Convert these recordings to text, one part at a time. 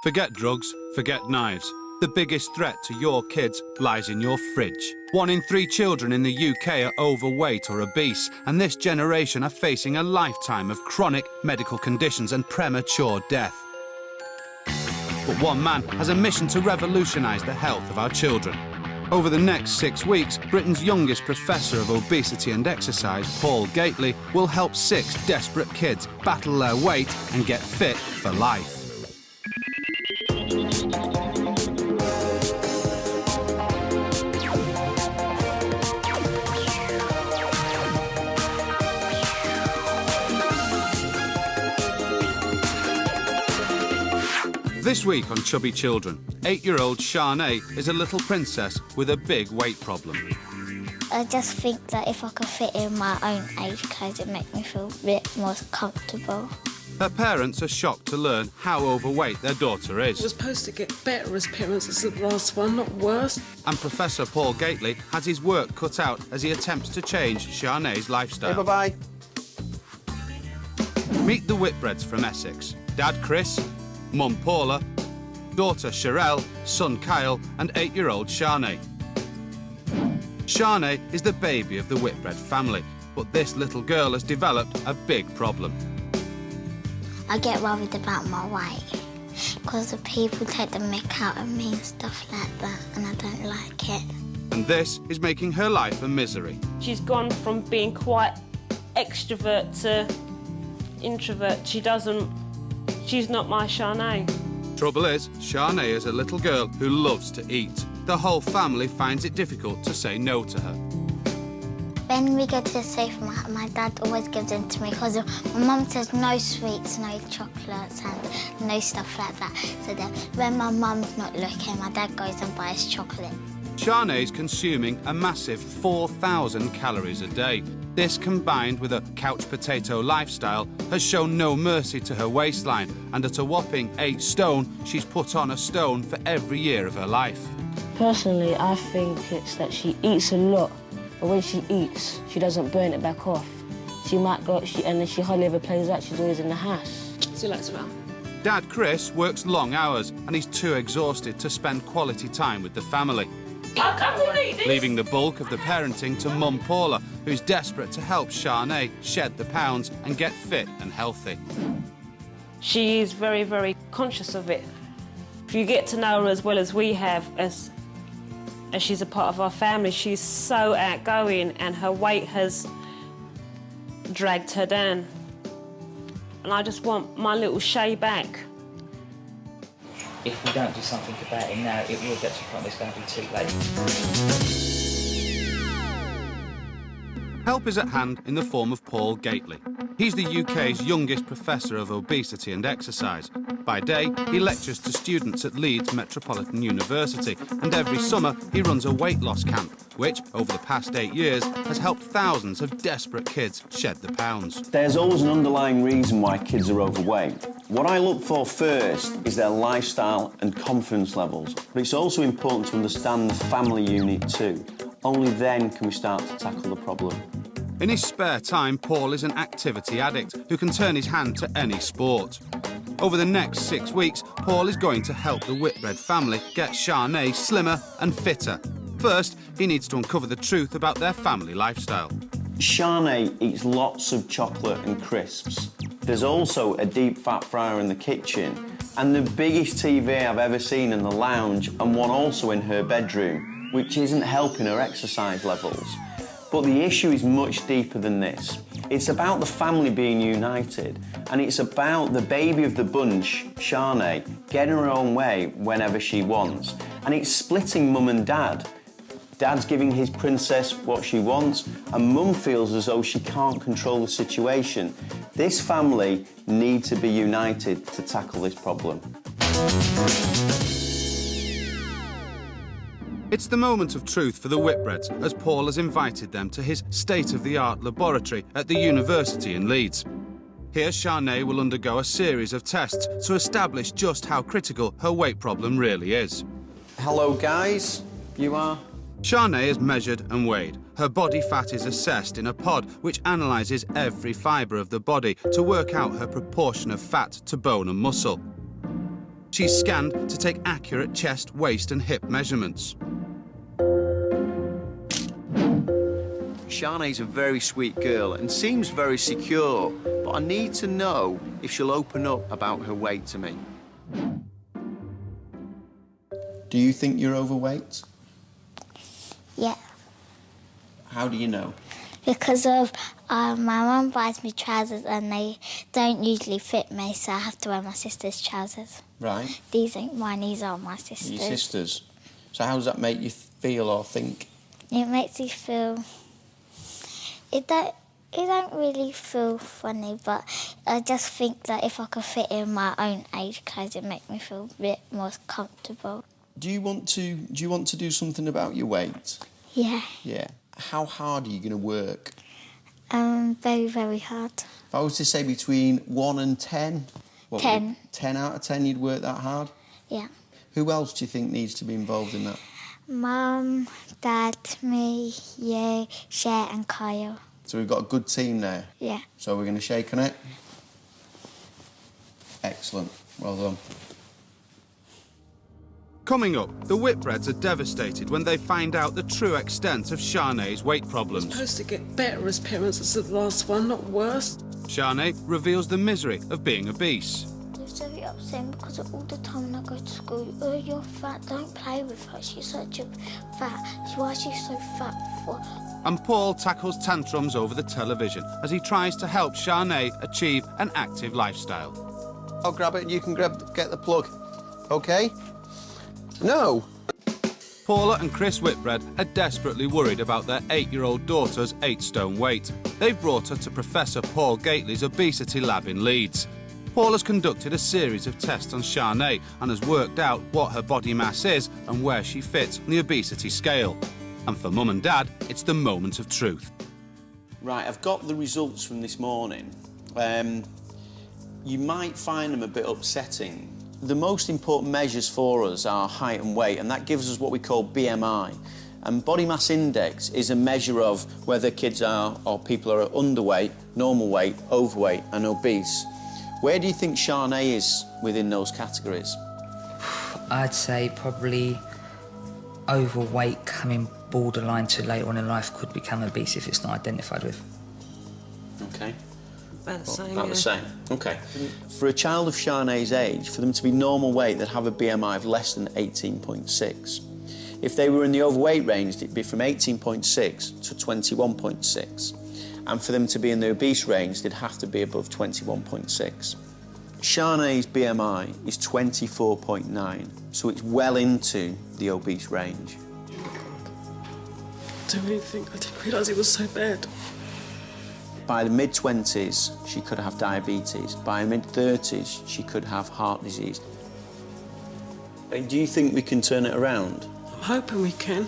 Forget drugs, forget knives. The biggest threat to your kids lies in your fridge. 1 in 3 children in the UK are overweight or obese, and this generation are facing a lifetime of chronic medical conditions and premature death. But one man has a mission to revolutionise the health of our children. Over the next 6 weeks, Britain's youngest professor of obesity and exercise, Paul Gately, will help 6 desperate kids battle their weight and get fit for life. This week on Chubby Children, 8-year-old Shanae is a little princess with a big weight problem. I just think that if I could fit in my own age clothes, it'd make me feel a bit more comfortable. Her parents are shocked to learn how overweight their daughter is. We're supposed to get better as parents as the last one, not worse. And Professor Paul Gately has his work cut out as he attempts to change Shanae's lifestyle. Hey, bye-bye. Meet the Whitbreads from Essex. Dad Chris, Mum Paula, daughter Sherelle, son Kyle and 8-year-old Shanae. Shanae is the baby of the Whitbread family, but this little girl has developed a big problem. I get worried about my weight because the people take the mick out of me and stuff like that, and I don't like it. And this is making her life a misery. She's gone from being quite extrovert to introvert. She's not my Shanae. Trouble is, Shanae is a little girl who loves to eat. The whole family finds it difficult to say no to her. When we go to the supermarket, my dad always gives them to me because my mum says no sweets, no chocolates and no stuff like that. So then when my mum's not looking, my dad goes and buys chocolate. Shanae's consuming a massive 4,000 calories a day. This, combined with a couch potato lifestyle, has shown no mercy to her waistline, and at a whopping 8 stone, she's put on a stone for every year of her life. Personally, I think it's that she eats a lot, but when she eats, she doesn't burn it back off. She might go, and then she hardly ever plays out, she's always in the house. She likes well. Dad Chris works long hours, and he's too exhausted to spend quality time with the family. Leaving the bulk of the parenting to Mum Paula, who's desperate to help Shanae shed the pounds and get fit and healthy. She is very, very conscious of it. If you get to know her as well as we have, as she's a part of our family, she's so outgoing and her weight has dragged her down. And I just want my little Shay back. If we don't do something about it now, it will get to a point where it's going to be too late. Help is at hand in the form of Paul Gately. He's the UK's youngest professor of obesity and exercise. By day, he lectures to students at Leeds Metropolitan University, and every summer he runs a weight loss camp, which, over the past 8 years, has helped thousands of desperate kids shed the pounds. There's always an underlying reason why kids are overweight. What I look for first is their lifestyle and confidence levels, but it's also important to understand the family unit too. Only then can we start to tackle the problem. In his spare time, Paul is an activity addict who can turn his hand to any sport. Over the next 6 weeks, Paul is going to help the Whitbread family get Shanae slimmer and fitter. First, he needs to uncover the truth about their family lifestyle. Shanae eats lots of chocolate and crisps. There's also a deep fat fryer in the kitchen and the biggest TV I've ever seen in the lounge, and one also in her bedroom, which isn't helping her exercise levels. But the issue is much deeper than this. It's about the family being united, and it's about the baby of the bunch, Shanae, getting her own way whenever she wants. And it's splitting Mum and Dad. Dad's giving his princess what she wants, and Mum feels as though she can't control the situation. This family need to be united to tackle this problem. It's the moment of truth for the Whitbreads, as Paul has invited them to his state-of-the-art laboratory at the university in Leeds. Here, Shanae will undergo a series of tests to establish just how critical her weight problem really is. Hello, guys. You are? Shanae is measured and weighed. Her body fat is assessed in a pod which analyses every fibre of the body to work out her proportion of fat to bone and muscle. She's scanned to take accurate chest, waist and hip measurements. Shanae's a very sweet girl and seems very secure, but I need to know if she'll open up about her weight to me. Do you think you're overweight? Yeah. How do you know? Because of my mum buys me trousers and they don't usually fit me, so I have to wear my sister's trousers. Right. These ain't mine, these are my sister's. Your sister's. So how does that make you feel or think? It makes you feel... It don't really feel funny, but I just think that if I could fit in my own age clothes, it'd make me feel a bit more comfortable. Do you want to do something about your weight? Yeah. Yeah. How hard are you going to work? Very, very hard. If I was to say between 1 and 10... 10. 10 out of 10 you'd work that hard? Yeah. Who else do you think needs to be involved in that? Mum, Dad, me, you, Cher and Kyle. So we've got a good team there? Yeah. So we're going to shake on it? Excellent. Well done. Coming up, the Whitbreads are devastated when they find out the true extent of Shanae's weight problems. We're supposed to get better as parents as the last one, not worse. Shanae reveals the misery of being obese. It's very upsetting because all the time when I go to school, oh, you're fat, don't play with her, she's such a fat, why is she so fat for? And Paul tackles tantrums over the television as he tries to help Shanae achieve an active lifestyle. I'll grab it and you can get the plug, OK? No! Paula and Chris Whitbread are desperately worried about their 8-year-old daughter's 8-stone weight. They've brought her to Professor Paul Gately's obesity lab in Leeds. Paul has conducted a series of tests on Shanae and has worked out what her body mass is and where she fits on the obesity scale. And for Mum and Dad, it's the moment of truth. Right, I've got the results from this morning. You might find them a bit upsetting. The most important measures for us are height and weight, and that gives us what we call BMI. And body mass index is a measure of whether kids are or people are underweight, normal weight, overweight and obese. Where do you think Shanae is within those categories? I'd say probably overweight, coming borderline to later on in life, could become obese if it's not identified with. OK. About the same, About the same, OK. For a child of Shanae's age, for them to be normal weight, they'd have a BMI of less than 18.6. If they were in the overweight range, it'd be from 18.6 to 21.6. And for them to be in the obese range, they'd have to be above 21.6. Shanae's BMI is 24.9, so it's well into the obese range. I didn't realise it was so bad. By the mid-20s, she could have diabetes. By mid-30s, she could have heart disease. Do you think we can turn it around? I'm hoping we can.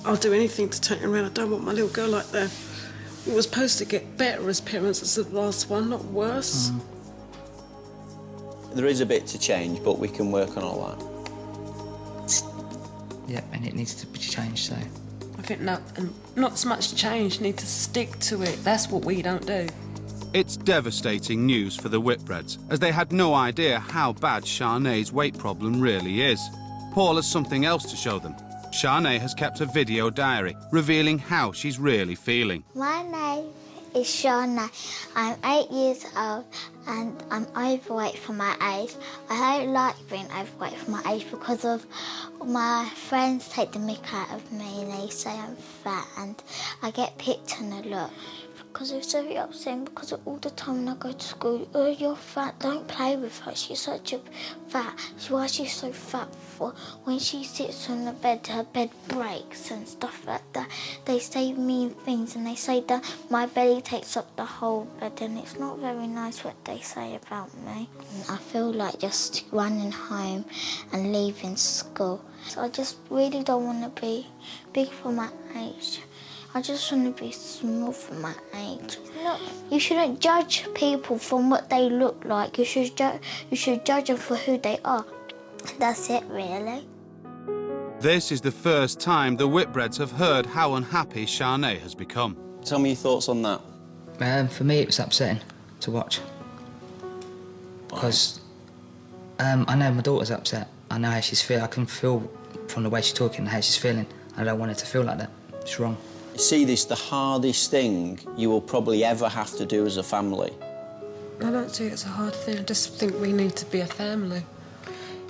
I'll do anything to turn it around. I don't want my little girl like that. We were supposed to get better as parents as the last one, not worse. There is a bit to change, but we can work on all that. Yeah, and it needs to be changed, so... I think not so much change, need to stick to it. That's what we don't do. It's devastating news for the Whitbreads, as they had no idea how bad Shanae's weight problem really is. Paul has something else to show them. Shanae has kept a video diary, revealing how she's really feeling. My name is Shanae. I'm 8 years old and I'm overweight for my age. I don't like being overweight for my age because of my friends take the mick out of me and they say I'm fat and I get picked on a lot. Because it's very upsetting because all the time when I go to school, oh, you're fat, don't play with her, she's such a fat, why is she so fat for? When she sits on the bed, her bed breaks and stuff like that. They say mean things and they say that my belly takes up the whole bed and it's not very nice what they say about me. I feel like just running home and leaving school. So I just really don't want to be big for my age. I just want to be small for my age. No, you shouldn't judge people from what they look like. You should judge them for who they are. That's it, really. This is the first time the Whitbreads have heard how unhappy Shanae has become. Tell me your thoughts on that. For me, it was upsetting to watch. Because I know my daughter's upset. I know how she's feeling. I can feel from the way she's talking how she's feeling. I don't want her to feel like that. It's wrong. See this, the hardest thing you will probably ever have to do as a family. I don't see it's a hard thing. I just think we need to be a family.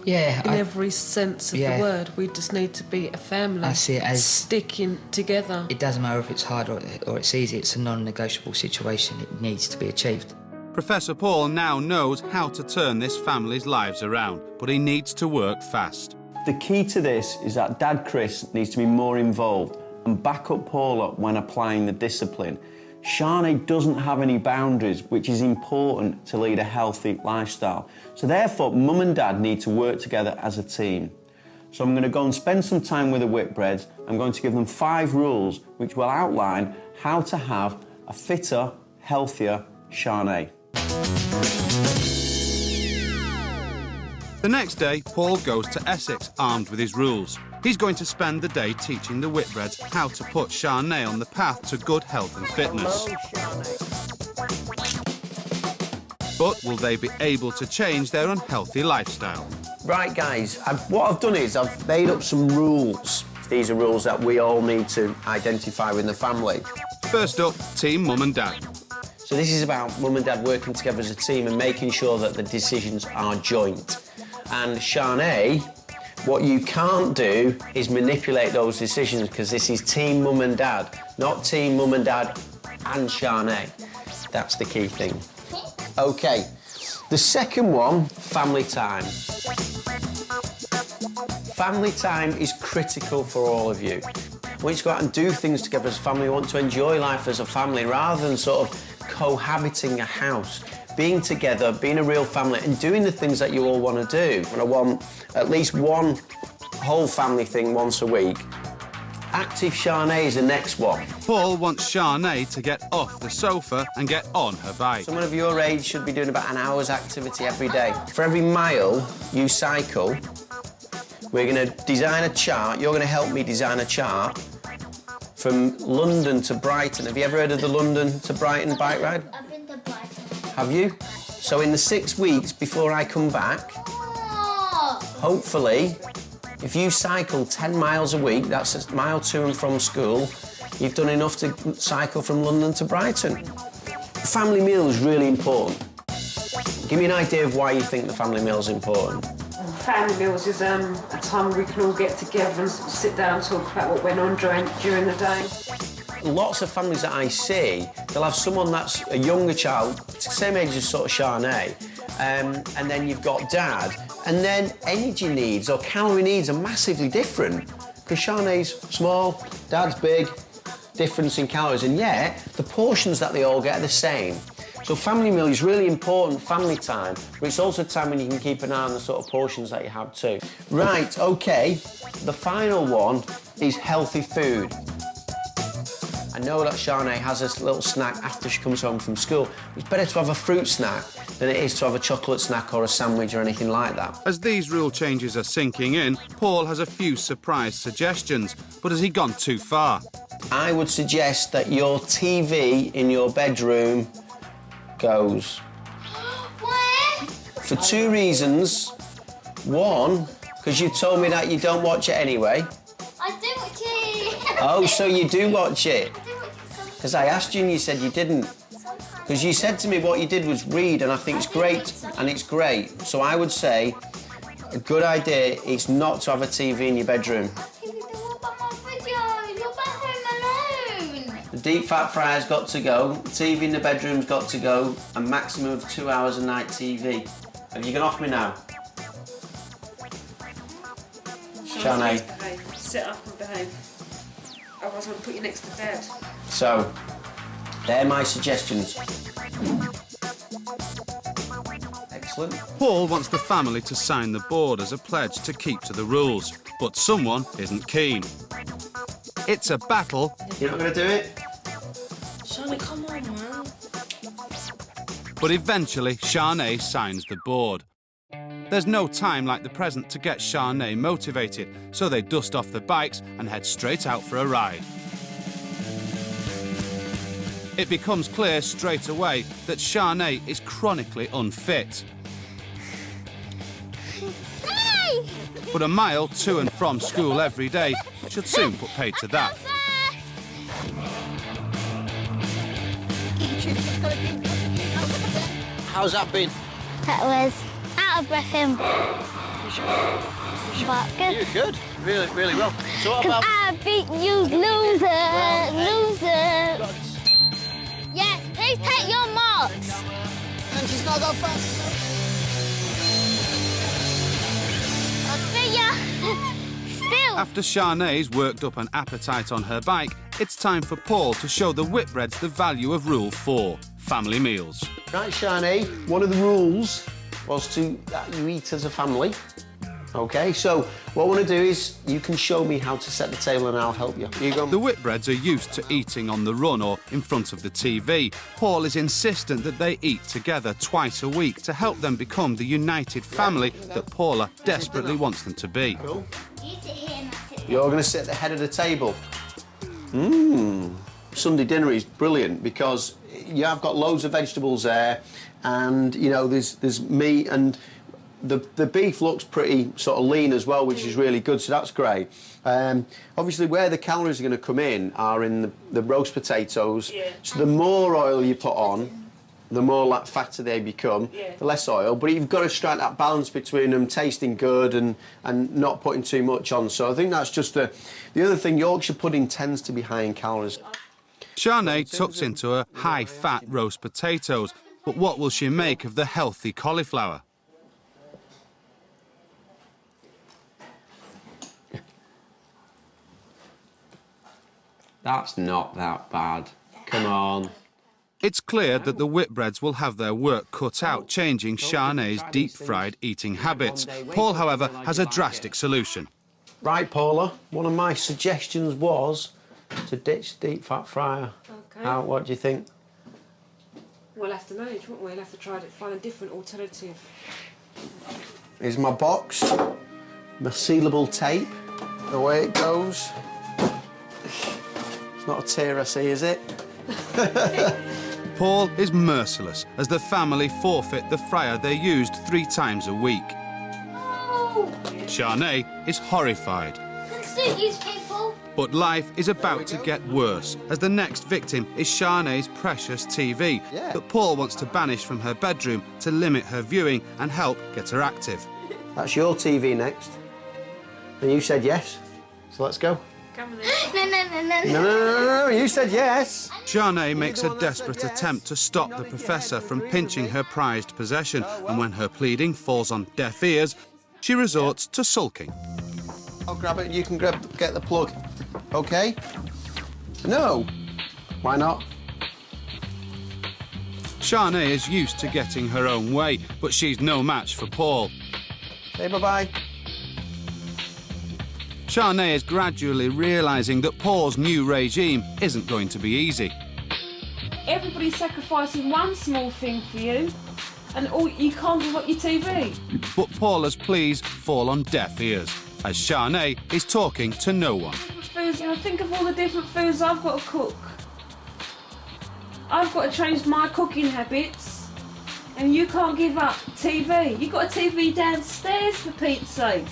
Yeah. In every sense of the word, we just need to be a family. I see it as sticking together. It doesn't matter if it's hard or it's easy. It's a non-negotiable situation. It needs to be achieved. Professor Paul now knows how to turn this family's lives around, but he needs to work fast. The key to this is that Dad Chris needs to be more involved and back up Paula when applying the discipline. Shanae doesn't have any boundaries, which is important to lead a healthy lifestyle. So therefore, Mum and Dad need to work together as a team. So I'm going to go and spend some time with the Whitbreads. I'm going to give them 5 rules which will outline how to have a fitter, healthier Shanae. The next day, Paul goes to Essex armed with his rules. He's going to spend the day teaching the Whitbreads how to put Shanae on the path to good health and fitness. But will they be able to change their unhealthy lifestyle? Right, guys, what I've done is I've made up some rules. These are rules that we all need to identify within the family. First up, Team Mum and Dad. So this is about Mum and Dad working together as a team and making sure that the decisions are joint. And Shanae, what you can't do is manipulate those decisions, because this is Team Mum and Dad, not Team Mum and Dad and Shanae. That's the key thing. OK, the second one, family time. Family time is critical for all of you. We want you to go out and do things together as a family. We want to enjoy life as a family rather than sort of cohabiting a house. Being together, being a real family and doing the things that you all want to do. And I want at least one whole family thing once a week. Active Shanae is the next one. Paul wants Shanae to get off the sofa and get on her bike. Someone of your age should be doing about an hour's activity every day. For every mile you cycle, we're going to design a chart. You're going to help me design a chart from London to Brighton. Have you ever heard of the London to Brighton bike ride? I've been to Brighton. Have you? So in the 6 weeks before I come back, hopefully, if you cycle 10 miles a week, that's a mile to and from school, you've done enough to cycle from London to Brighton. The family meal is really important. Give me an idea of why you think the family meal is important. Family meals is a time where we can all get together and sit down and talk about what went on during the day. Lots of families that I see, they'll have someone that's a younger child, same age as sort of Shanae, and then you've got Dad, and then energy needs or calorie needs are massively different, because Shanae's small, Dad's big, difference in calories, and yet the portions that they all get are the same. So family meal is really important, family time, but it's also time when you can keep an eye on the sort of portions that you have too. Right, OK, the final one is healthy food. I know that Shanae has this little snack after she comes home from school. It's better to have a fruit snack than it is to have a chocolate snack or a sandwich or anything like that. As these rule changes are sinking in, Paul has a few surprise suggestions, but has he gone too far? I would suggest that your TV in your bedroom goes. Where? For 2 reasons. One, because you told me that you don't watch it anyway. I do watch it. Oh, so you do watch it? I do watch it sometimes. Because I asked you and you said you didn't. Because you said to me what you did was read, and I think it's great, and it's great. So I would say a good idea is not to have a TV in your bedroom. What about my video? You're back home alone. The deep fat fryer's got to go, the TV in the bedroom's got to go, a maximum of 2 hours a night TV. Have you gone off me now? Shanae. Sit up and behave. Otherwise I'll put you next to Dad. So, they're my suggestions. Excellent. Paul wants the family to sign the board as a pledge to keep to the rules, but someone isn't keen. It's a battle. You're not going to do it? Shanae, come on, man. But eventually Shanae signs the board. There's no time like the present to get Shanae motivated, so they dust off the bikes and head straight out for a ride. It becomes clear straight away that Shanae is chronically unfit. Yay! But a mile to and from school every day should soon put paid to that. How's that been? That was out of breath in. But good. You're good. Really, really well. So what Because about... I beat you, loser. Yes, please take your marks. And she's not got fast. See ya. Still. After Shanae's worked up an appetite on her bike, it's time for Paul to show the Whitbreads the value of Rule 4, family meals. Right, Shanae, one of the rules was that you eat as a family. OK, so what I want to do is you can show me how to set the table and I'll help you. You go. The Whitbreads are used to eating on the run or in front of the TV. Paul is insistent that they eat together twice a week to help them become the united family that Paula desperately wants them to be. Cool. You sit here and I sit there. You're going to sit at the head of the table. Sunday dinner is brilliant because you have got loads of vegetables there and, you know, there's meat and the beef looks pretty sort of lean as well, which is really good, so that's great. Obviously, where the calories are going to come in are in the roast potatoes. Yeah. So the more oil you put on, the more like fatter they become, the less oil. But you've got to strike that balance between them tasting good and not putting too much on. So I think that's just the other thing. Yorkshire pudding tends to be high in calories. Shanae tucks into her high-fat roast potatoes, but what will she make of the healthy cauliflower? That's not that bad. Come on. It's clear that the Whitbreads will have their work cut out changing Shanae's deep-fried eating habits. Paul, however, has a drastic solution. Right, Paula, one of my suggestions was to ditch the deep fat fryer. OK. What do you think? We'll have to manage, won't we? We'll have to try to find a different alternative. Here's my box, my sealable tape, away it goes. It's not a tear I see, is it? Paul is merciless as the family forfeit the fryer they used 3 times a week. Oh. Shanae is horrified. Excuse people. But life is about to get worse as the next victim is Shanae's precious TV that Paul wants to banish from her bedroom to limit her viewing and help get her active. That's your TV next. And you said yes, so let's go. Come on No, you said yes. Shanae makes a desperate attempt to stop the professor from pinching her prized possession, and when her pleading falls on deaf ears, she resorts to sulking. I'll grab it and you can get the plug, OK? No. Why not? Shanae is used to getting her own way, but she's no match for Paul. Say bye-bye. Shanae is gradually realising that Paul's new regime isn't going to be easy. Everybody's sacrificing one small thing for you, and you can't give up your TV. But Paula's pleas fall on deaf ears, as Shanae is talking to no one. Foods, you know, think of all the different foods I've got to cook. I've got to change my cooking habits, and you can't give up TV. You've got a TV downstairs, for Pete's sake.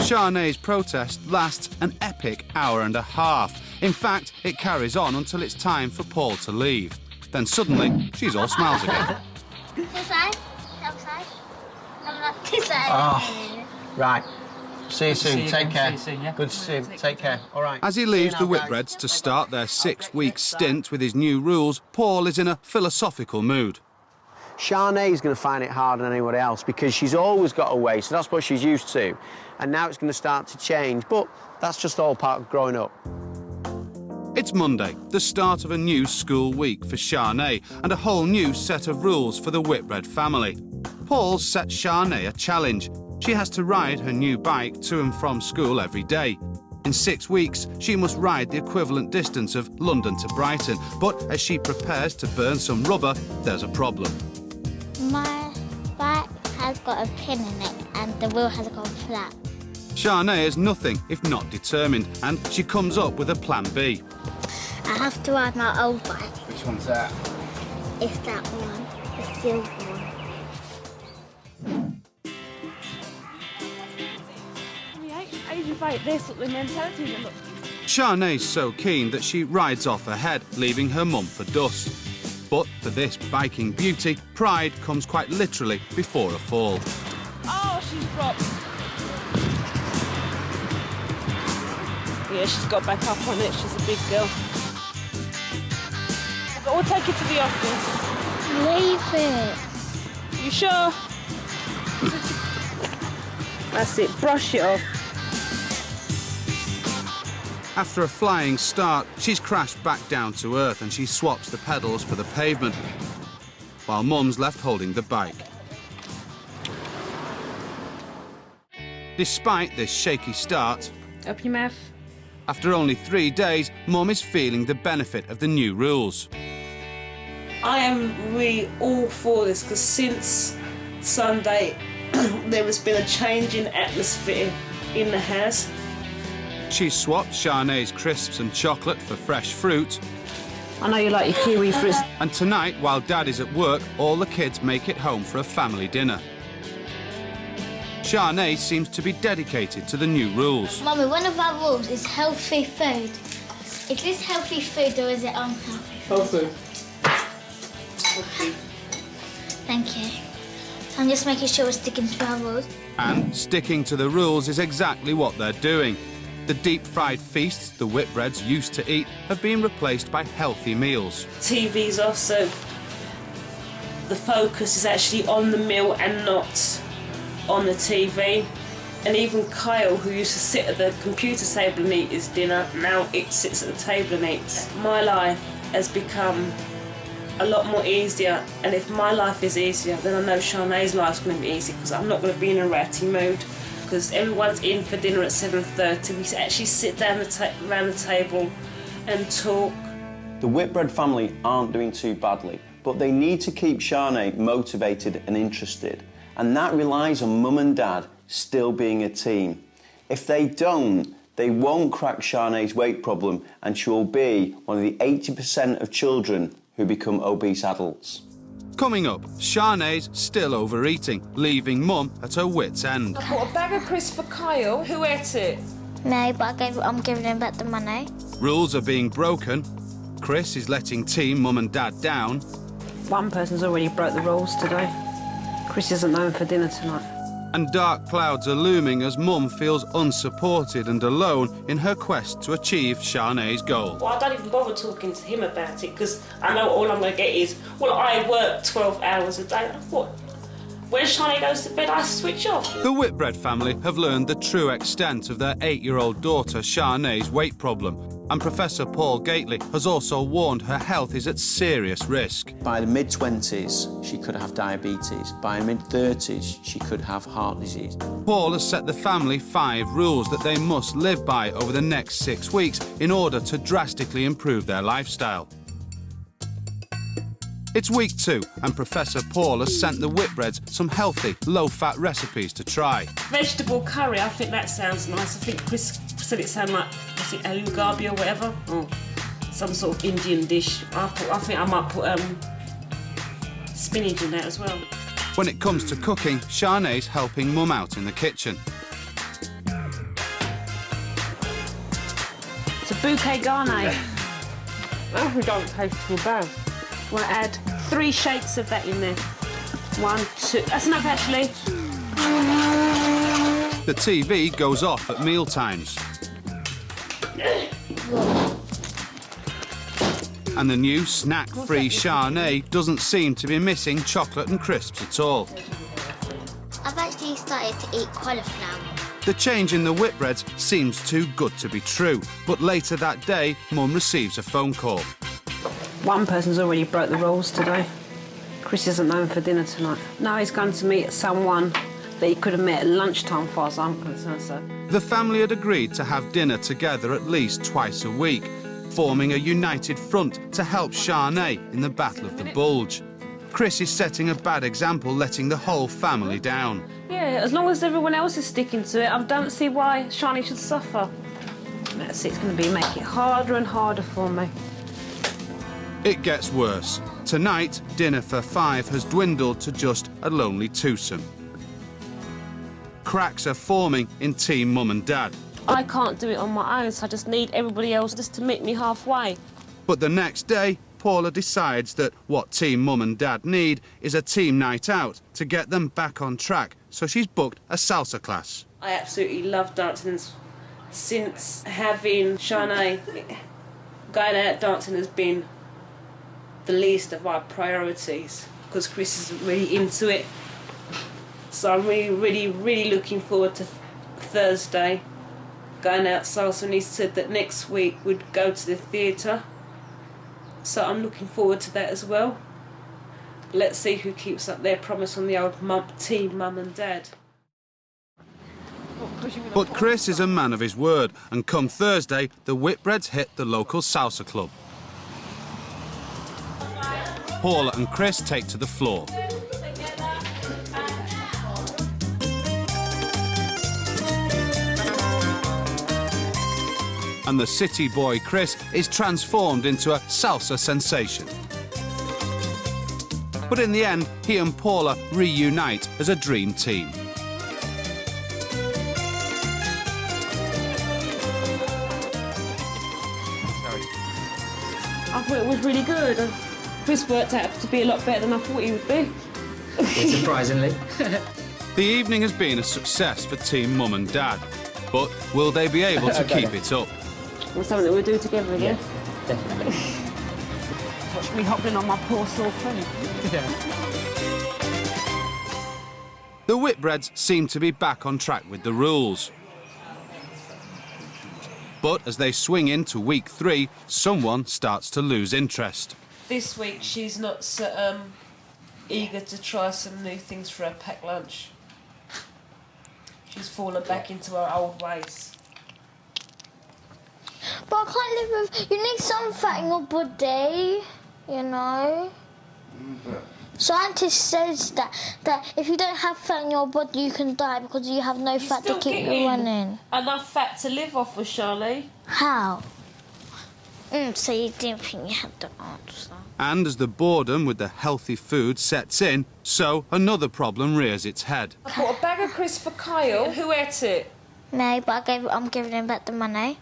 Shanae's protest lasts an epic hour and a half. In fact, it carries on until it's time for Paul to leave. Then suddenly, she's all smiles again. This side? That side? I'm not this side. Oh, right. See you soon. Take care. See you soon, yeah? Good to see you. Take care. All right. As he leaves the Whitbreads to start their 6-week stint with his new rules, Paul is in a philosophical mood. Shanae's going to find it harder than anyone else because she's always got a way, so that's what she's used to. And now it's going to start to change, but that's just all part of growing up. It's Monday, the start of a new school week for Shanae and a whole new set of rules for the Whitbread family. Paul set Shanae a challenge. She has to ride her new bike to and from school every day. In 6 weeks, she must ride the equivalent distance of London to Brighton, but as she prepares to burn some rubber, there's a problem. My bike has got a pin in it and the wheel has gone flat. Shanae is nothing if not determined, and she comes up with a plan B. I have to ride my old bike. Which one's that? It's that one, the silver one. fate, their sort of mentality. Look. Sianna's so keen that she rides off ahead, leaving her mum for dust. But for this biking beauty, pride comes quite literally before a fall. Oh, she's dropped. Yeah, she's got back up on it. She's a big girl. But we'll take it to the office. Leave it. You sure? That's it. Brush it off. After a flying start, she's crashed back down to earth and she swaps the pedals for the pavement, while Mum's left holding the bike. Despite this shaky start, Open your mouth. after only 3 days, Mum is feeling the benefit of the new rules. I am really all for this because since Sunday there has been a change in atmosphere in the house. She's swapped Sianna's crisps and chocolate for fresh fruit. I know you like your kiwi fruits. And tonight, while Dad is at work, all the kids make it home for a family dinner. Sianna seems to be dedicated to the new rules. Mummy, one of our rules is healthy food. Is this healthy food or is it unhealthy? Healthy. Thank you. So I'm just making sure we're sticking to our rules. And sticking to the rules is exactly what they're doing. The deep-fried feasts the Whitbreads used to eat have been replaced by healthy meals. TV's off, so the focus is actually on the meal and not on the TV. And even Kyle, who used to sit at the computer table and eat his dinner, now it sits at the table and eats. My life has become a lot more easier, and if my life is easier, then I know Sianna's life's going to be easy because I'm not going to be in a ratty mood. Because everyone's in for dinner at 7:30. We actually sit down around the table and talk. The Whitbread family aren't doing too badly, but they need to keep Sianna motivated and interested, and that relies on Mum and Dad still being a team. If they don't, they won't crack Sianna's weight problem, and she will be one of the 80% of children who become obese adults. Coming up, Sianna's still overeating, leaving Mum at her wit's end. I bought a bag of crisps for Kyle. Who ate it? No, but I'm giving him back the money. Rules are being broken. Chris is letting Team Mum and Dad down. One person's already broke the rules today. Chris isn't known for dinner tonight. And dark clouds are looming as Mum feels unsupported and alone in her quest to achieve Sianna's goal. Well, I don't even bother talking to him about it because I know all I'm going to get is, well, I work 12 hours a day. What? When Sianna goes to bed, I switch off. The Whitbread family have learned the true extent of their 8-year-old daughter Sianna's weight problem, and Professor Paul Gately has also warned her health is at serious risk. By the mid-20s, she could have diabetes. By mid-30s, she could have heart disease. Paul has set the family 5 rules that they must live by over the next 6 weeks in order to drastically improve their lifestyle. It's week 2, and Professor Paul has sent the Whitbreads some healthy, low-fat recipes to try. Vegetable curry, I think that sounds nice. I think Chris said it sounded like, was it aloo gobi or whatever? Or some sort of Indian dish. I think I might put spinach in that as well. When it comes to cooking, Sianna's helping Mum out in the kitchen. It's a bouquet garni. Oh, we don't taste too bad. Want to add 3 shakes of that in there. 1, 2. That's enough, actually. The TV goes off at mealtimes. And the new snack-free Sianna doesn't seem to be missing chocolate and crisps at all. I've actually started to eat cauliflower. The change in the Whitbreads seems too good to be true, but later that day, Mum receives a phone call. One person's already broke the rules today. Chris isn't known for dinner tonight. Now he's going to meet someone that he could have met at lunchtime, as far as I'm concerned, so. The family had agreed to have dinner together at least twice a week, forming a united front to help Sianna in the Battle of the Bulge. Chris is setting a bad example, letting the whole family down. Yeah, as long as everyone else is sticking to it, I don't see why Sianna should suffer. That's it, it's going to be make it harder and harder for me. It gets worse. Tonight, dinner for 5 has dwindled to just a lonely twosome. Cracks are forming in Team Mum and Dad. I can't do it on my own, so I just need everybody else just to meet me halfway. But the next day, Paula decides that what Team Mum and Dad need is a team night out to get them back on track, so she's booked a salsa class. I absolutely love dancing. Since having Shanae, going out dancing has been the least of our priorities because Chris isn't really into it. So I'm really looking forward to Thursday, going out salsa, and he said that next week we'd go to the theatre. So I'm looking forward to that as well. Let's see who keeps up their promise on the old team Mum and Dad. But Chris is a man of his word, and come Thursday, the Whitbreads hit the local salsa club. Paula and Chris take to the floor. And the city boy Chris is transformed into a salsa sensation. But in the end, he and Paula reunite as a dream team. I thought it was really good. And Chris worked out to be a lot better than I thought he would be. Yeah, surprisingly. The evening has been a success for Team Mum and Dad, but will they be able to keep it up? It's something that we'll do together again. Yeah, definitely. Watch me hobbling on my poor sore friend. Yeah. The Whitbreads seem to be back on track with the rules. But as they swing into week 3, someone starts to lose interest. This week she's not so eager to try some new things for her packed lunch. She's fallen back into her old ways. But I can't live with... You need some fat in your body, you know? Scientist says that if you don't have fat in your body, you can die because you have no fat to keep you running. Enough fat to live off with, Charlie. How? So you didn't think you had the answer. And as the boredom with the healthy food sets in, so another problem rears its head. I bought a bag of crisps for Kyle. Who ate it? No, but I'm giving him back the money.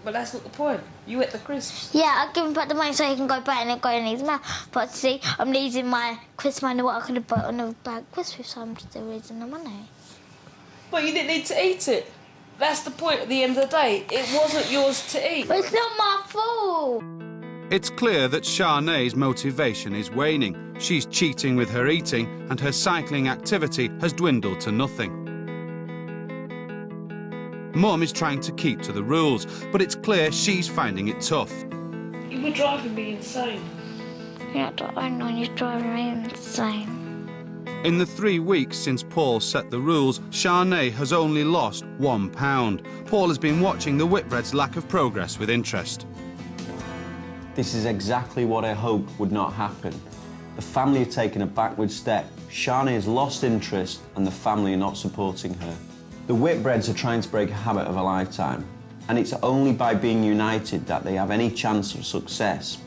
But that's not the point. You ate the crisps. Yeah, I'll give him back the money so he can go back and go in his mouth. But see, I'm losing my crisp money, what I could have bought on a bag of crisps, so I'm still losing the money. But you didn't need to eat it. That's the point at the end of the day. It wasn't yours to eat. But it's not my fault. It's clear that Shanae's motivation is waning. She's cheating with her eating, and her cycling activity has dwindled to nothing. Mum is trying to keep to the rules, but it's clear she's finding it tough. You were driving me insane. Yeah, I know you're driving me insane. In the 3 weeks since Paul set the rules, Shanae has only lost £1. Paul has been watching the Whitbreads' lack of progress with interest. This is exactly what I hoped would not happen. The family have taken a backward step. Shanae has lost interest and the family are not supporting her. The Whitbreads are trying to break a habit of a lifetime, and it's only by being united that they have any chance of success.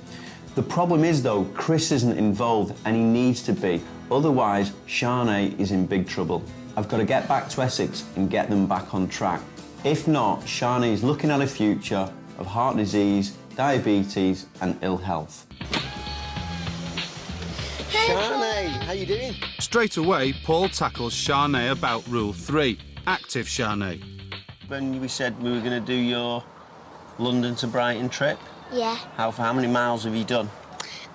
The problem is, though, Chris isn't involved and he needs to be, otherwise Shanae is in big trouble. I've got to get back to Essex and get them back on track. If not, Shanae is looking at a future of heart disease, diabetes and ill health. Shanae, how you doing? Straight away, Paul tackles Shanae about Rule 3. Active Shanae. When we said we were going to do your London to Brighton trip, Yeah. how many miles have you done?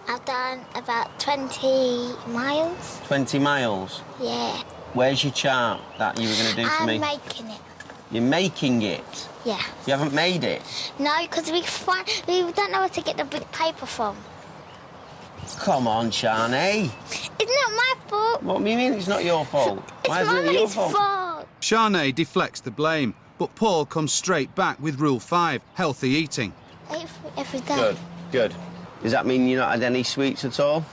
I've done about 20 miles. 20 miles? Yeah. Where's your chart that you were going to do for me? I'm making it. You're making it? Yeah. You haven't made it? No, because we don't know where to get the big paper from. Come on, Shanae. It's not my fault. What do you mean it's not your fault? Why It's isn't it your Mummy's fault? fault. Shanae deflects the blame, but Paul comes straight back with Rule 5, healthy eating. Every day. Good, good. Does that mean you've not had any sweets at all?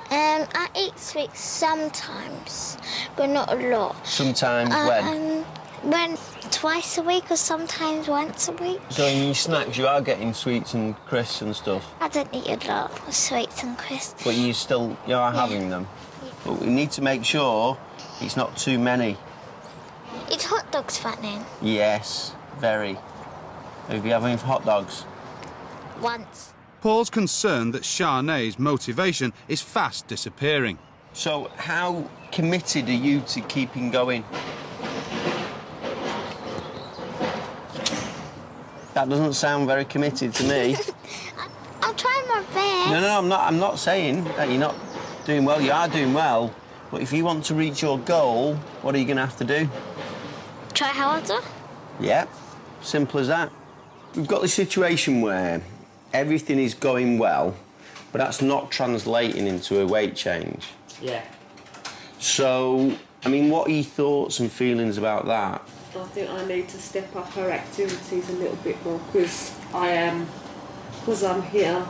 I eat sweets sometimes, but not a lot. Sometimes When twice a week or sometimes once a week. So in your snacks you are getting sweets and crisps and stuff? I don't eat a lot of sweets and crisps. But you are having them? Yeah. But we need to make sure it's not too many. It's hot dogs fattening. Yes. Very. Have you had any hot dogs? Once. Paul's concerned that Sianne's motivation is fast disappearing. So, how committed are you to keeping going? That doesn't sound very committed to me. I'm trying my best. No, I'm not saying that you're not doing well. You are doing well. But if you want to reach your goal, what are you going to have to do? Try harder? Yeah, simple as that. We've got the situation where everything is going well, but that's not translating into a weight change. Yeah. So, I mean, what are your thoughts and feelings about that? I think I need to step up her activities a little bit more because I'm here.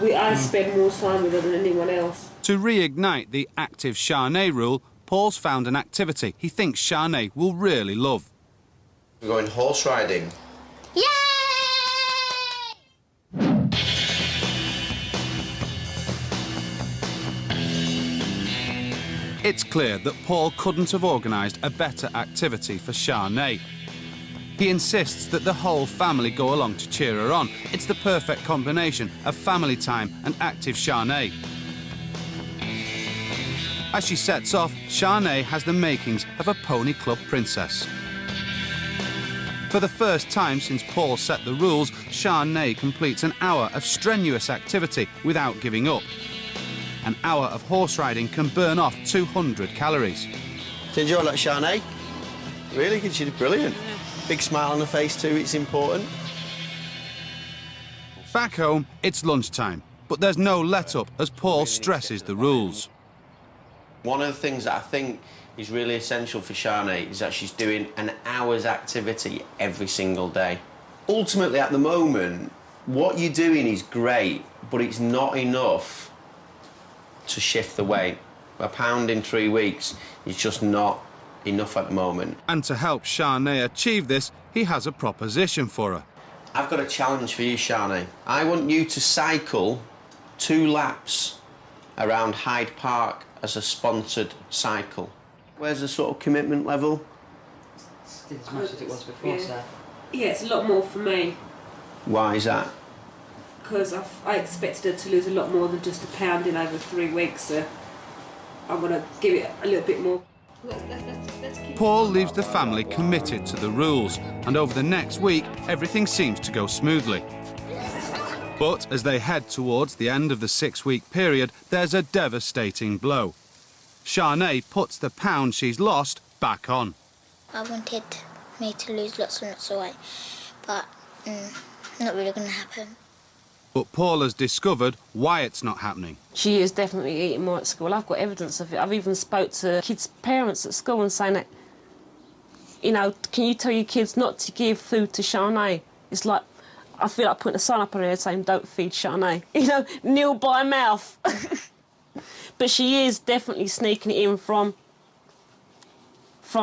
I spend more time with her than anyone else. To reignite the active Sianne rule, Paul's found an activity he thinks Sianne will really love. We're going horse riding. Yay! It's clear that Paul couldn't have organised a better activity for Sianne. He insists that the whole family go along to cheer her on. It's the perfect combination of family time and active Sianne. As she sets off, Sianne has the makings of a pony club princess. For the first time since Paul set the rules, Sianne completes an hour of strenuous activity without giving up. An hour of horse riding can burn off 200 calories. Did you enjoy that, Sianne? Really? She did brilliant. Big smile on her face too, it's important. Back home, it's lunchtime, but there's no let-up as Paul stresses the rules. One of the things that I think is really essential for Sianne is that she's doing an hour's activity every single day. Ultimately, at the moment, what you're doing is great, but it's not enough to shift the weight. A pound in 3 weeks is just not enough at the moment. And to help Sianne achieve this, he has a proposition for her. I've got a challenge for you, Sianne. I want you to cycle 2 laps around Hyde Park as a sponsored cycle. Where's the sort of commitment level? Still as much as it was before, sir. Yeah, it's a lot more for me Why is that? because I expected her to lose a lot more than just a pound in over 3 weeks. So I'm going to give it a little bit more. Paul leaves the family committed to the rules, and over the next week, everything seems to go smoothly. But as they head towards the end of the 6-week period, there's a devastating blow. Sianne puts the pound she's lost back on. I wanted me to lose lots and lots of weight, but not really going to happen. But Paul has discovered why it's not happening. She is definitely eating more at school. I've got evidence of it. I've even spoke to kids' parents at school and saying that, you know, can you tell your kids not to give food to Sianne? It's like, I feel like putting a sign up on her head saying, don't feed Sianne. You know, nil by mouth. But she is definitely sneaking it in from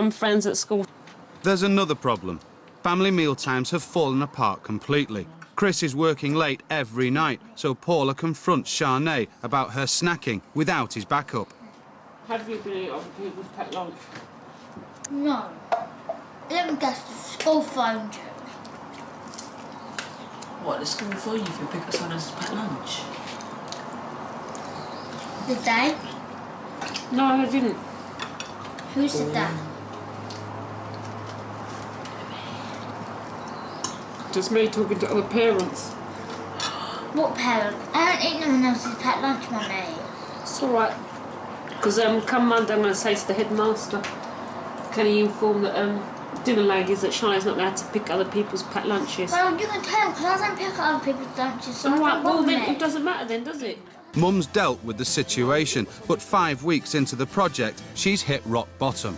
friends at school. There's another problem. Family mealtimes have fallen apart completely. Chris is working late every night, so Paula confronts Sianne about her snacking without his backup. Have you been eating other people's packed lunch? No. Let me guess, the school phoned you. What, the school phone you for pick up someone else's packed lunch? Did they? No, I didn't. Who said that? Just me talking to other parents. What parent? I don't eat no one else's packed lunch, Mummy. It's all right. Because come Monday, I'm going to say to the headmaster, can he inform the dinner ladies that Sianne's not allowed to pick other people's packed lunches? Well, you can tell them, because I don't pick up other people's lunches, so All right, don't well bother then me. it doesn't matter then, does it? Mum's dealt with the situation, but 5 weeks into the project, she's hit rock bottom.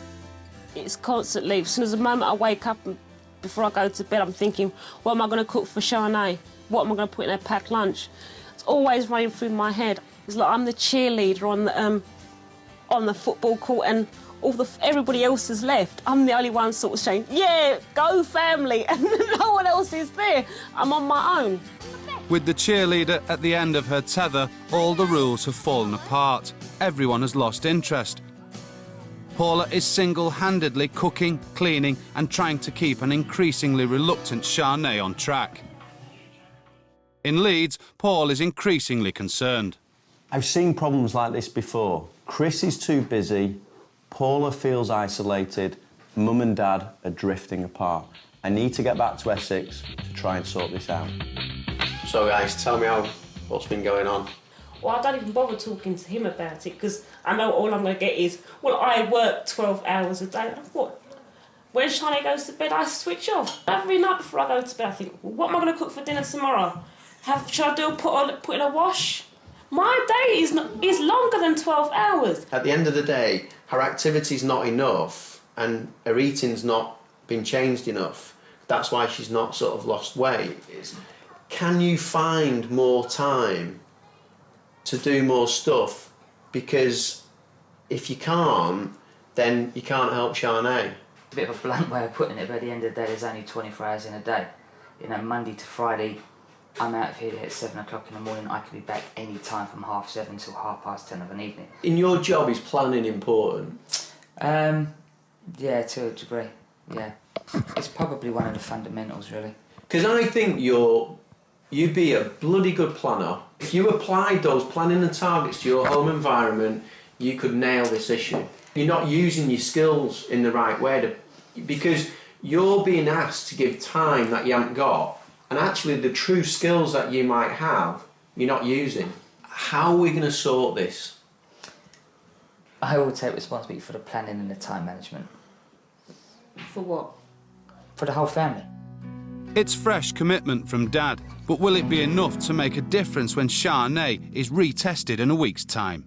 It's constantly, as soon as the moment I wake up and before I go to bed, I'm thinking, what am I going to cook for Sianne? What am I going to put in her packed lunch? It's always running through my head. It's like I'm the cheerleader on the football court and everybody else is left. I'm the only one sort of saying, yeah, go family, and no one else is there. I'm on my own. With the cheerleader at the end of her tether, all the rules have fallen apart. Everyone has lost interest. Paula is single-handedly cooking, cleaning and trying to keep an increasingly reluctant Sinead on track. In Leeds, Paul is increasingly concerned. I've seen problems like this before. Chris is too busy, Paula feels isolated, Mum and Dad are drifting apart. I need to get back to Essex to try and sort this out. So guys, tell me what's been going on. Well, I don't even bother talking to him about it because I know all I'm going to get is, well, I work 12 hours a day. What? When Sinead goes to bed, I switch off. Every night before I go to bed, I think, well, what am I going to cook for dinner tomorrow? Should I put in a wash? My day is longer than 12 hours. At the end of the day, her activity's not enough and her eating's not been changed enough. That's why she's not sort of lost weight. Can you find more time to do more stuff? Because if you can't, then you can't help Sinead. A bit of a blunt way of putting it, but at the end of the day, there's only 24 hours in a day. You know, Monday to Friday, I'm out of here at 7 o'clock in the morning. I could be back any time from 7:30 till 10:30 of an evening. In your job, is planning important? Yeah, to a degree, yeah. It's probably one of the fundamentals, really. Because I think you'd be a bloody good planner. If you applied those planning and targets to your home environment, you could nail this issue. You're not using your skills in the right way because you're being asked to give time that you haven't got, and actually the true skills that you might have, you're not using. How are we going to sort this? I will take responsibility for the planning and the time management. For what? For the whole family. It's fresh commitment from Dad, but will it be enough to make a difference when Sinead is retested in a week's time?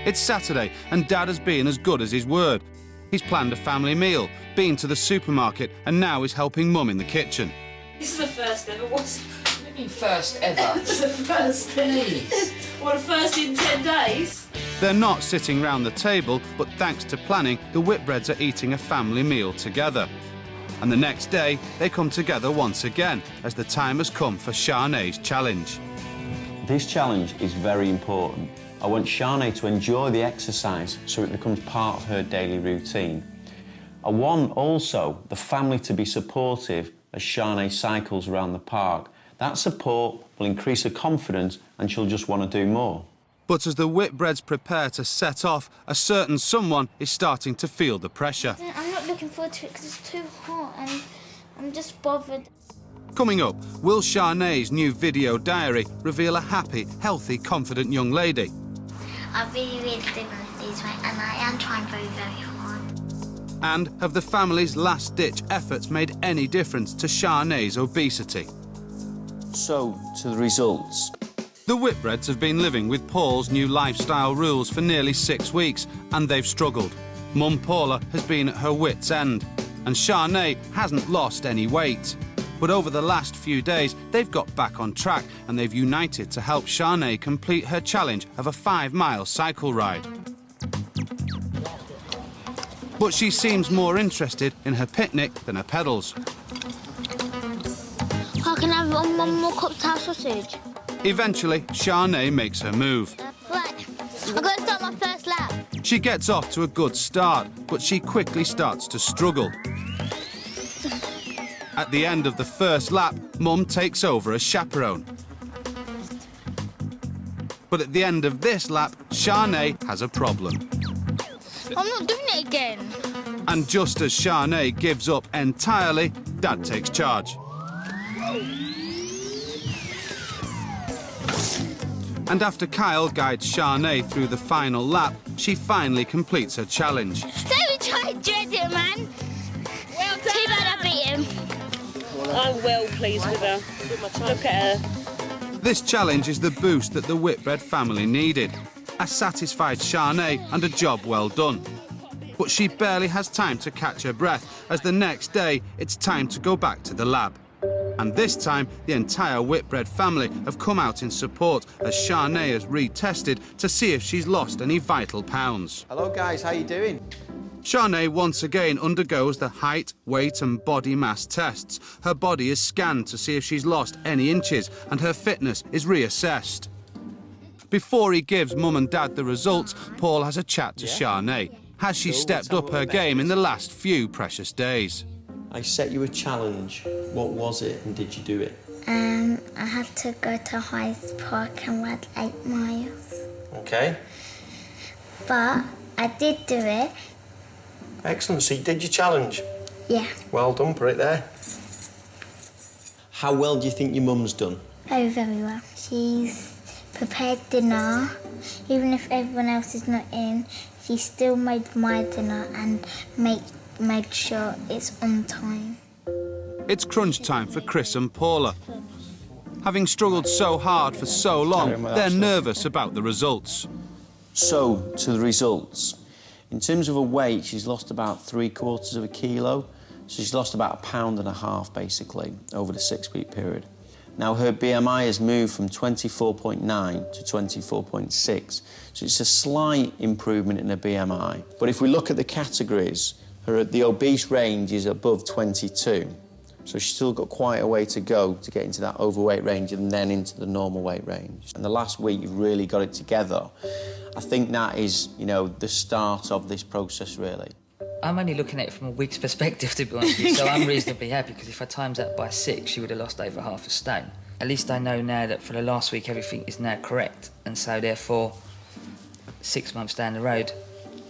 It's Saturday and Dad has been as good as his word. He's planned a family meal, been to the supermarket and now is helping Mum in the kitchen. This is the first ever. What's... What do you mean first ever? It's the first. Please. What, the first in 10 days? They're not sitting round the table, but thanks to planning, the Whitbreads are eating a family meal together. And the next day, they come together once again, as the time has come for Sinead's challenge. This challenge is very important. I want Sinead to enjoy the exercise so it becomes part of her daily routine. I want also the family to be supportive as Sinead cycles around the park. That support will increase her confidence and she'll just want to do more. But as the Whitbreads prepare to set off, a certain someone is starting to feel the pressure. I'm not looking forward to it because it's too hot and I'm just bothered. Coming up, will Sinead's new video diary reveal a happy, healthy, confident young lady? I really do lose weight and I am trying very, very hard. And have the family's last-ditch efforts made any difference to Sinead's obesity? So, to the results. The Whitbreads have been living with Paul's new lifestyle rules for nearly 6 weeks, and they've struggled. Mum Paula has been at her wits' end, and Sinead hasn't lost any weight. But over the last few days, they've got back on track, and they've united to help Sinead complete her challenge of a 5-mile cycle ride. But she seems more interested in her picnic than her pedals. I can have one more cup of sausage. Eventually, Sinead makes her move. Right, I've got to start my first lap. She gets off to a good start, but she quickly starts to struggle. At the end of the first lap, Mum takes over as chaperone. But at the end of this lap, Sinead has a problem. I'm not doing it again. And just as Sinead gives up entirely, Dad takes charge. And after Kyle guides Sinead through the final lap, she finally completes her challenge. Let me try and dread it, man. Well done. Too bad I beat him. I'm well pleased with her. Look at her. This challenge is the boost that the Whitbread family needed. A satisfied Sinead and a job well done. But she barely has time to catch her breath, as the next day it's time to go back to the lab. And this time, the entire Whitbread family have come out in support as Sinead is retested to see if she's lost any vital pounds. Hello guys, how you doing? Sinead once again undergoes the height, weight and body mass tests. Her body is scanned to see if she's lost any inches and her fitness is reassessed. Before he gives Mum and Dad the results, Paul has a chat to Sinead. Has she Cool, stepped let's have up a her look. game in the last few precious days? I set you a challenge. What was it and did you do it? I had to go to Hyde Park and run 8 miles. Okay. But I did do it. Excellent. So you did your challenge. Yeah, Well done, put it there. How well do you think your mum's done? very, very well. She's prepared dinner. Even if everyone else is not in, she still made my dinner and made sure it's on time. It's crunch time for Chris and Paula. Having struggled so hard for so long, they're nervous about the results. So, to the results. In terms of her weight, she's lost about 3/4 of a kilo. So she's lost about 1.5 pounds, basically, over the 6-week period. Now, her BMI has moved from 24.9 to 24.6, so it's a slight improvement in her BMI. But if we look at the categories, the obese range is above 22, so she's still got quite a way to go to get into that overweight range and then into the normal weight range. And the last week, you've really got it together. I think that is, you know, the start of this process, really. I'm only looking at it from a week's perspective, to be honest with you, so I'm reasonably happy, because if I times that by 6, she would have lost over half a stone. At least I know now that for the last week, everything is now correct, and so therefore, 6 months down the road,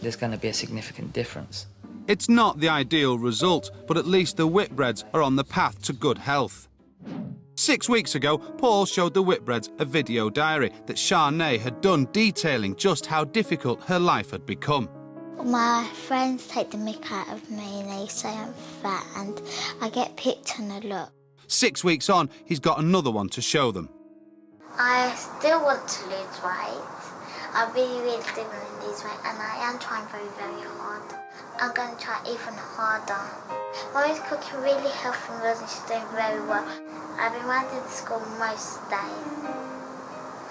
there's going to be a significant difference. It's not the ideal result, but at least the Whitbreads are on the path to good health. 6 weeks ago, Paul showed the Whitbreads a video diary that Sinead had done detailing just how difficult her life had become. My friends take the mick out of me and they say I'm fat and I get picked on a lot. 6 weeks on, he's got another one to show them. I still want to lose weight. I really do want to lose weight and I am trying very, very hard. I'm going to try even harder. Mommy's cooking really healthy meals and she's doing very well. I've been riding to school most days.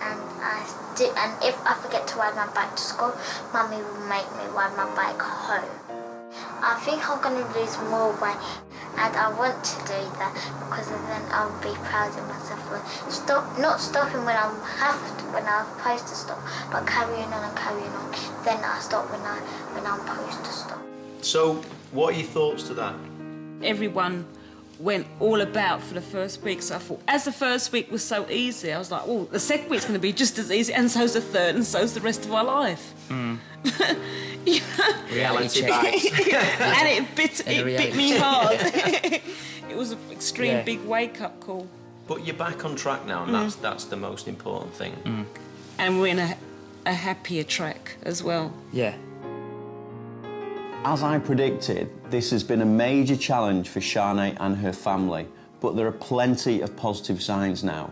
And if I forget to ride my bike to school, Mummy will make me ride my bike home. I think I'm going to lose more weight and I want to do that because then I'll be proud of myself. Not stopping when I'm supposed to stop, but carrying on and carrying on. Then I stop when I'm supposed to stop. So, what are your thoughts to that? Everyone went all about for the first week, so I thought, as the first week was so easy, I was like, oh, the second week's going to be just as easy, and so's the third, and so's the rest of our life. You know? Reality check. And it bit me hard. It was an extreme big wake-up call. But you're back on track now, and that's the most important thing. And we're in a happier track as well. Yeah. As I predicted, this has been a major challenge for Sinead and her family, but there are plenty of positive signs now.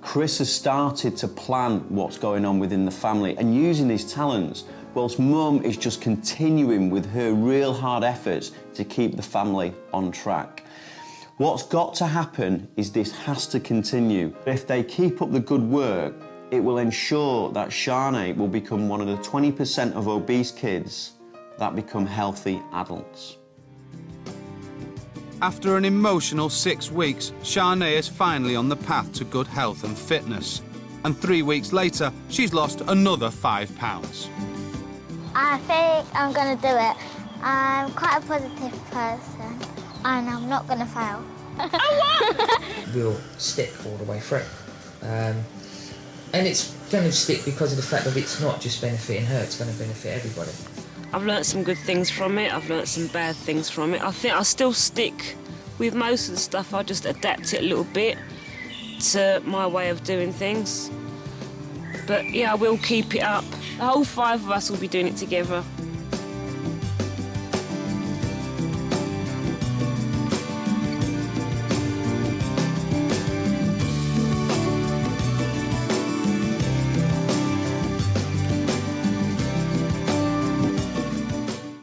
Chris has started to plan what's going on within the family and using his talents, whilst Mum is just continuing with her real hard efforts to keep the family on track. What's got to happen is this has to continue. If they keep up the good work, it will ensure that Sinead will become one of the 20% of obese kids that become healthy adults. After an emotional 6 weeks, Sinead is finally on the path to good health and fitness. And 3 weeks later, she's lost another 5 pounds. I think I'm going to do it. I'm quite a positive person and I'm not going to fail. We'll stick all the way through. And it's going to stick because of the fact that it's not just benefiting her, it's going to benefit everybody. I've learnt some good things from it, I've learnt some bad things from it. I think I'll still stick with most of the stuff, I'll just adapt it a little bit to my way of doing things. But yeah, I will keep it up. The whole 5 of us will be doing it together.